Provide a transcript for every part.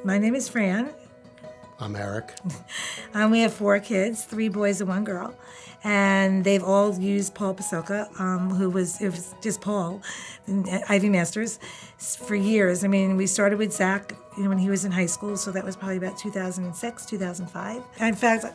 My name is Fran. I'm Eric. We have 4 kids, 3 boys and 1 girl. And they've all used Paul Pasoka, it was just Paul, Ivy Masters, for years. I mean, we started with Zach when he was in high school, so that was probably about 2006, 2005. In fact,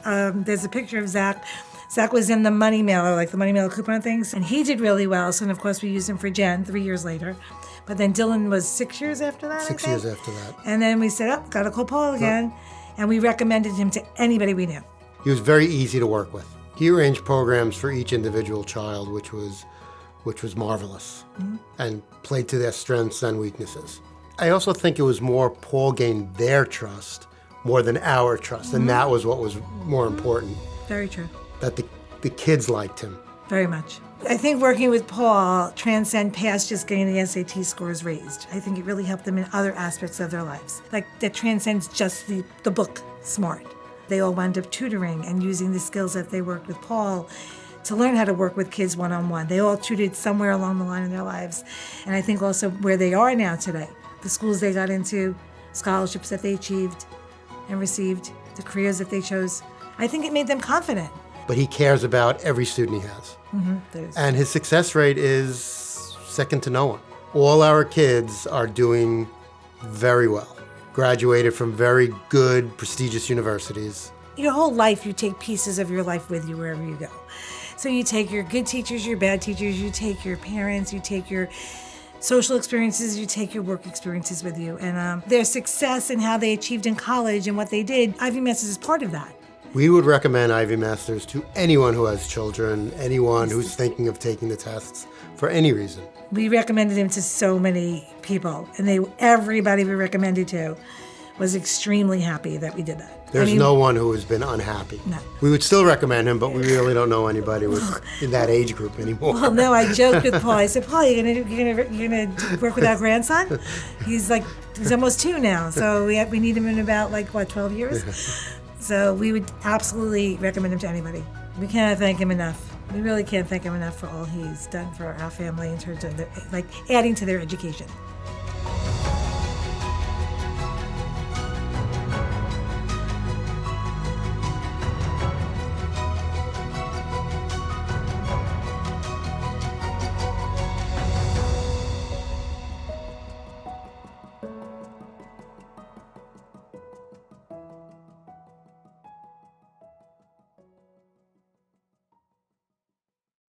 there's a picture of Zach. Zach was in the money mailer, like the money mailer coupon things, and he did really well. So, and of course, we used him for Jen 3 years later. But then Dylan was 6 years after that, 6 years after that. And then we said, gotta call Paul again. And we recommended him to anybody we knew. He was very easy to work with. He arranged programs for each individual child, which was marvelous, and played to their strengths and weaknesses. I also think it was more Paul gained their trust more than our trust, and that was what was more important. Very true. That the kids liked him. Very much. I think working with Paul transcend past just getting the SAT scores raised. I think it really helped them in other aspects of their lives. Like that transcends just the book smart. They all wound up tutoring and using the skills that they worked with Paul to learn how to work with kids one-on-one. They all tutored somewhere along the line in their lives. And I think also where they are now today, the schools they got into, scholarships that they achieved and received, the careers that they chose, I think it made them confident. But he cares about every student he has. And his success rate is second to no one. All our kids are doing very well. Graduated from very good, prestigious universities. Your whole life, you take pieces of your life with you wherever you go. So you take your good teachers, your bad teachers, you take your parents, you take your social experiences, you take your work experiences with you. And their success and how they achieved in college and what they did, Ivy Masters is part of that. We would recommend Ivy Masters to anyone who has children, anyone who's thinking of taking the tests for any reason. We recommended him to so many people, and everybody we recommended to was extremely happy that we did that. There's no one who has been unhappy. No. We would still recommend him, but we really don't know anybody in that age group anymore. Well, no, I joked with Paul. I said, Paul, you're gonna work with our grandson? He's almost 2 now, so we need him in about 12 years. Yeah. So we would absolutely recommend him to anybody. We cannot thank him enough. We really can't thank him enough for all he's done for our family in terms of adding to their education.